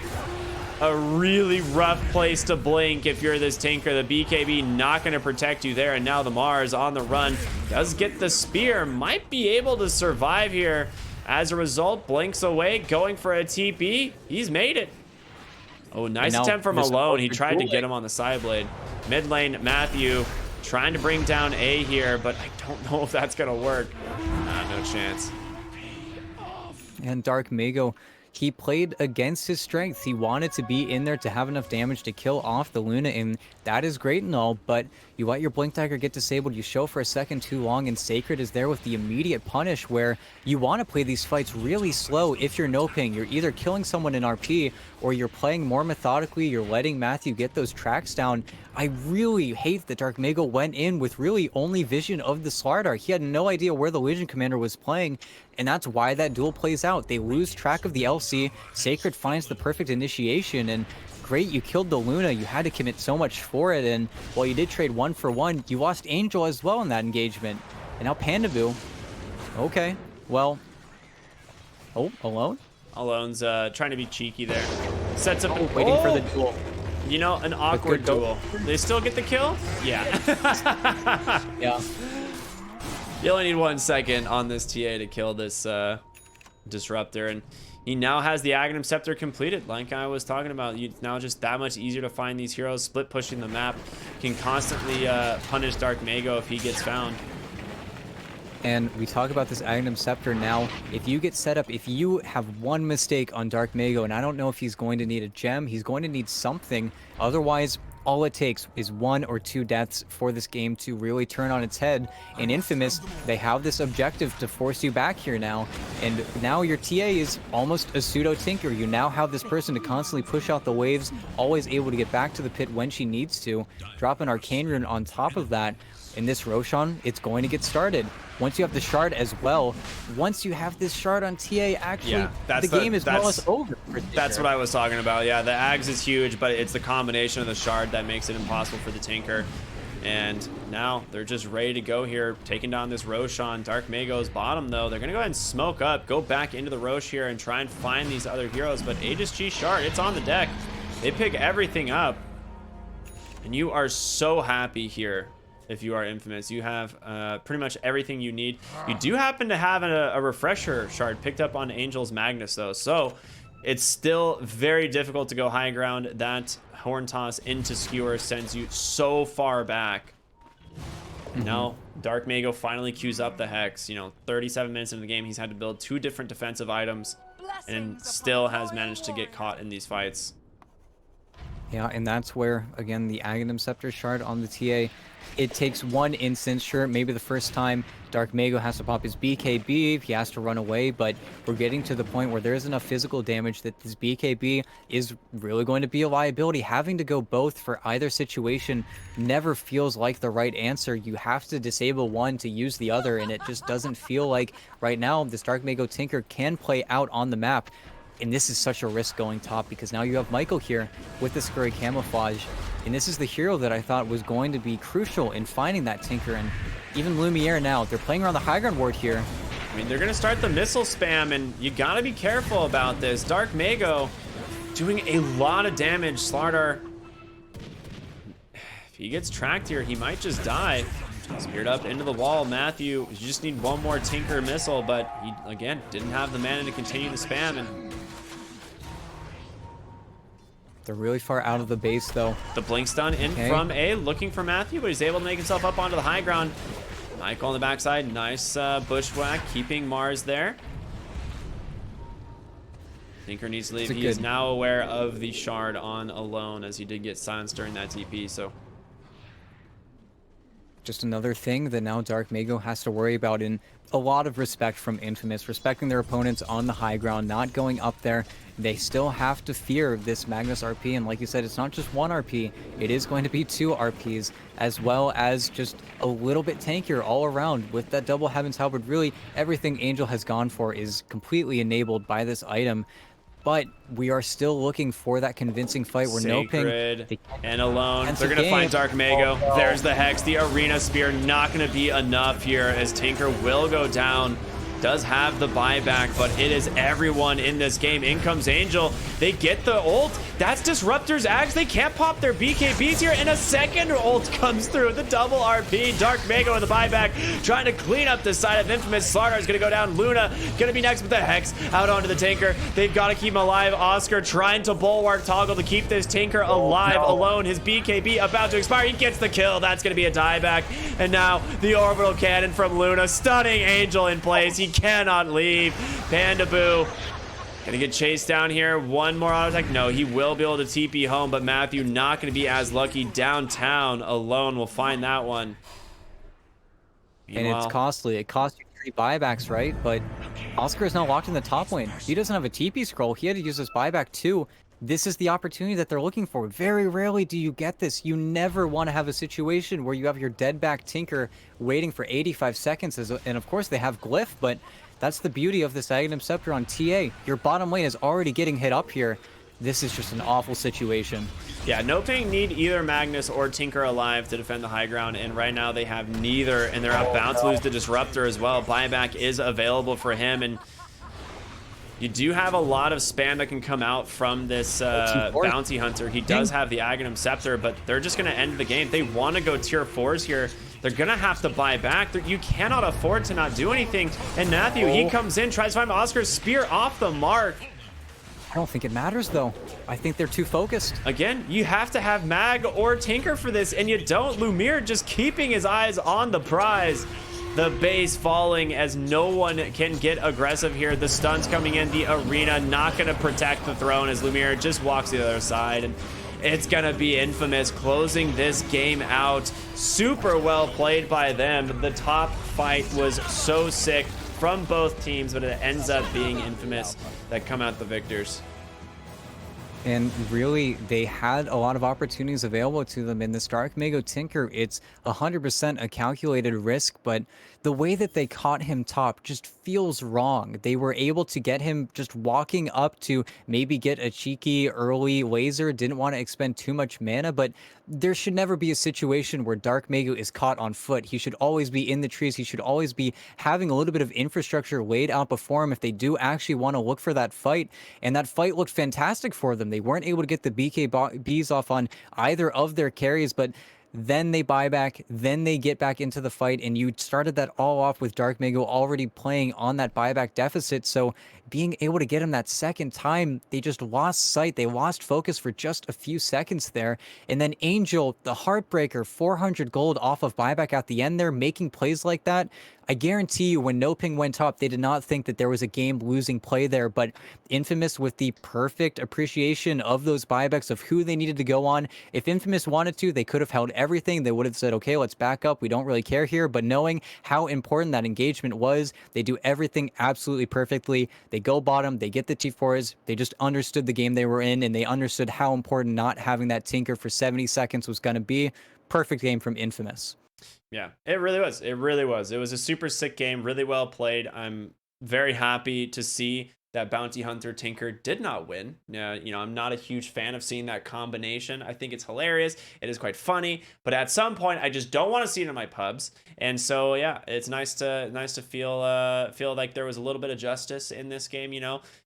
A really rough place to blink if you're this Tinker. The BKB not going to protect you there. And now the Mars on the run does get the spear. Might be able to survive here. As a result, blinks away, going for a TP. He's made it. Oh, nice attempt from Alone. He tried to get him on the side blade. Mid lane, Matthew trying to bring down A here, but I don't know if that's going to work. No chance. And Dark Mago, he played against his strength. He wanted to be in there to have enough damage to kill off the Luna, and that is great and all, but you let your Blink Dagger get disabled, you show for a second too long, and Sacred is there with the immediate punish where you want to play these fights really slow if you're NoPing. You're either killing someone in RP or you're playing more methodically, you're letting Matthew get those tracks down. I really hate that Dark Mago went in with really only vision of the Slardar. He had no idea where the Legion Commander was playing, and that's why that duel plays out. They lose track of the LC, Sacred finds the perfect initiation, and great, you killed the Luna. You had to commit so much for it, and while you did trade 1 for 1, you lost Angel as well in that engagement. And now Pandaboo. Okay, well. Oh, Alone? Alone's trying to be cheeky there. Sets up and Waiting for the duel. You know, an awkward duel. They still get the kill? Yeah. Yeah. You only need 1 second on this TA to kill this Disruptor, and he now has the Aghanim Scepter completed. Like I was talking about, it's now just that much easier to find these heroes. Split pushing the map can constantly punish Dark Mago if he gets found. And we talk about this Aghanim Scepter now. If you get set up, if you have one mistake on Dark Mago, and I don't know if he's going to need a gem, he's going to need something. Otherwise, all it takes is 1 or 2 deaths for this game to really turn on its head. In Infamous, they have this objective to force you back here now. And now your TA is almost a pseudo-Tinker. You now have this person to constantly push out the waves, always able to get back to the pit when she needs to. Drop an Arcane Rune on top of that. In this Roshan, it's going to get started. Once you have the shard as well, once you have this shard on TA, actually, the game is more or less over. That's what I was talking about. Yeah, the Ags is huge, but it's the combination of the shard that makes it impossible for the Tinker. And now they're just ready to go here, taking down this Roshan. Dark Mago's bottom, though. They're going to go ahead and smoke up, go back into the Rosh here and try and find these other heroes. But Aegis G shard, it's on the deck. They pick everything up. And you are so happy here if you are Infamous. You have pretty much everything you need. You do happen to have a refresher shard picked up on Angel's Magnus, though. So it's still very difficult to go high ground. That horn toss into Skewer sends you so far back. Now, Dark Mago finally queues up the Hex. You know, 37 minutes into the game, he's had to build 2 different defensive items and still has managed to get caught in these fights. Yeah, and that's where, again, the Aghanim Scepter shard on the TA, it takes one instance. Sure, maybe the first time Dark Mago has to pop his BKB, he has to run away, but we're getting to the point where there is enough physical damage that this BKB is really going to be a liability. Having to go both for either situation never feels like the right answer. You have to disable one to use the other, and it just doesn't feel like right now this Dark Mago Tinker can play out on the map. And this is such a risk going top, because now you have Michael here with the Scurry Camouflage. And this is the hero that I thought was going to be crucial in finding that Tinker. And even Lumiere now, they're playing around the high ground ward here. I mean, they're going to start the missile spam, and you got to be careful about this. Dark Mago doing a lot of damage. Slardar, if he gets tracked here, he might just die. Speared up into the wall. Matthew, you just need one more Tinker missile, but he, again, didn't have the mana to continue the spam. And they're really far out of the base, though. the blink stun in from A, looking for Matthew, but he's able to make himself up onto the high ground. Michael on the backside, nice bushwhack, keeping Mars there. Tinker needs to leave. He is now aware of the shard on Alone, as he did get silenced during that TP, so just another thing that now Dark Mago has to worry about, in a lot of respect from Infamous, respecting their opponents on the high ground, not going up there. They still have to fear this Magnus RP, and like you said, it's not just one RP, it is going to be 2 RPs, as well as just a little bit tankier all around. With that double Heaven's Halberd, really everything Angel has gone for is completely enabled by this item. But we are still looking for that convincing fight where Sacred NoPing and Alone. They're going to find Dark Mago. There's the Hex. The Arena Spear not going to be enough here, as Tinker will go down. Does have the buyback, but it is everyone in this game. In comes Angel. They get the ult. That's Disruptor's Axe. They can't pop their BKBs here, and a second ult comes through. The double RP. Dark Mago with the buyback, trying to clean up the side of Infamous. Slardar is going to go down. Luna going to be next with the Hex out onto the Tinker. They've got to keep him alive. Oscar trying to bulwark toggle to keep this Tinker alive. Alone, his BKB about to expire. He gets the kill. That's going to be a dieback. And now the orbital cannon from Luna, stunning Angel in place. He cannot leave. Panda Boo gonna get chased down here. One more auto attack. No, he will be able to TP home, but Matthew not gonna be as lucky. Downtown Alone will find that one. And it's costly. It costs you 3 buybacks, right? But Oscar is now locked in the top lane. He doesn't have a TP scroll. He had to use his buyback too. This is the opportunity that they're looking for. Very rarely do you get this. You never want to have a situation where you have your dead back Tinker waiting for 85 seconds. And of course they have Glyph, but that's the beauty of this Aghanim Scepter on TA. Your bottom lane is already getting hit up here. This is just an awful situation. Yeah, NoPing need either Magnus or Tinker alive to defend the high ground, and right now they have neither, and they're about to lose the Disruptor as well. Buyback is available for him, and you do have a lot of spam that can come out from this Bounty Hunter. He does have the Aghanim Scepter, but they're just going to end the game. They want to go tier 4s here. They're going to have to buy back. You cannot afford to not do anything. And Matthew, he comes in, tries to find Oscar's spear off the mark. I don't think it matters, though. I think they're too focused. Again, you have to have Mag or Tinker for this, and you don't. Lumiere just keeping his eyes on the prize. The base falling as no one can get aggressive here. The stun's coming in. The Arena not going to protect the throne as Lumiere just walks to the other side. And it's going to be Infamous closing this game out. Super well played by them. The top fight was so sick from both teams, but it ends up being Infamous that come out the victors. And really, they had a lot of opportunities available to them in this Dark Mago Tinker. It's 100% a calculated risk, but the way that they caught him top just feels wrong. They were able to get him just walking up to maybe get a cheeky early laser, didn't want to expend too much mana, but there should never be a situation where Dark Megu is caught on foot. He should always be in the trees. He should always be having a little bit of infrastructure laid out before him if they do actually want to look for that fight. And that fight looked fantastic for them. They weren't able to get the BKBs off on either of their carries, but then they buy back, then they get back into the fight, and you started that all off with Dark Mego already playing on that buyback deficit. So being able to get him that second time, they just lost sight. They lost focus for just a few seconds there. And then Angel, the Heartbreaker, 400 gold off of buyback at the end there, making plays like that. I guarantee you when NoPing went up, they did not think that there was a game-losing play there, but Infamous with the perfect appreciation of those buybacks of who they needed to go on. If Infamous wanted to, they could have held everything. They would have said, okay, let's back up. We don't really care here. But knowing how important that engagement was, they do everything absolutely perfectly. They go bottom, they get the T4s. They just understood the game they were in, and they understood how important not having that Tinker for 70 seconds was going to be. Perfect game from Infamous. Yeah, it really was. It really was. It was a super sick game, really well played. I'm very happy to see that Bounty Hunter Tinker did not win. I'm not a huge fan of seeing that combination. I think it's hilarious. It is quite funny, but at some point, I just don't want to see it in my pubs. And so, yeah, it's nice to feel like there was a little bit of justice in this game.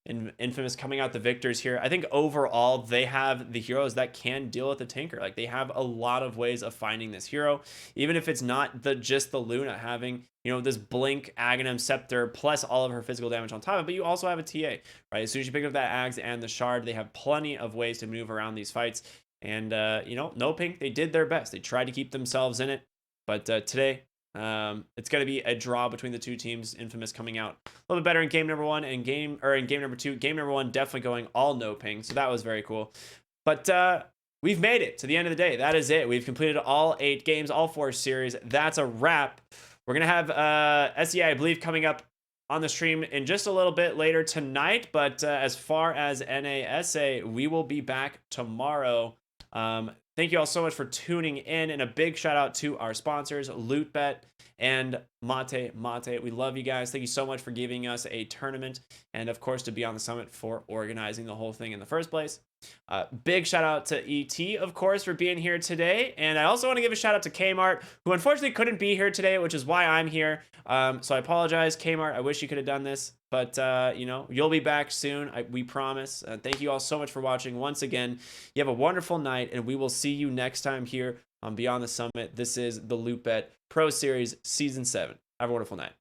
And Infamous coming out the victors here. I think overall they have the heroes that can deal with the Tinker. Like they have a lot of ways of finding this hero, even if it's not just the Luna having this Blink, Aghanim, Scepter, plus all of her physical damage on top of it, but you also have a TA, right? As soon as you pick up that Ags and the Shard, they have plenty of ways to move around these fights. And, NoPing, they did their best. They tried to keep themselves in it. But today, it's going to be a draw between the two teams. Infamous coming out a little bit better in game number one and in game number two. Game number one definitely going all NoPing, so that was very cool. But we've made it to the end of the day. That is it. We've completed all 8 games, all 4 series. That's a wrap. We're going to have SEI, I believe, coming up on the stream in just a little bit later tonight. But as far as NASA, we will be back tomorrow. Thank you all so much for tuning in. And a big shout out to our sponsors, LootBet and Mate. We love you guys. Thank you so much for giving us a tournament. And of course, to be on the summit for organizing the whole thing in the first place. Big shout out to ET, of course, for being here today. And I also want to give a shout out to Kmart, who unfortunately couldn't be here today, which is why I'm here. So I apologize, Kmart. I wish you could have done this, but you'll be back soon. We promise. Thank you all so much for watching. Once again, you have a wonderful night, and we will see you next time here on Beyond the Summit. This is the LootBet Pro Series Season 7. Have a wonderful night.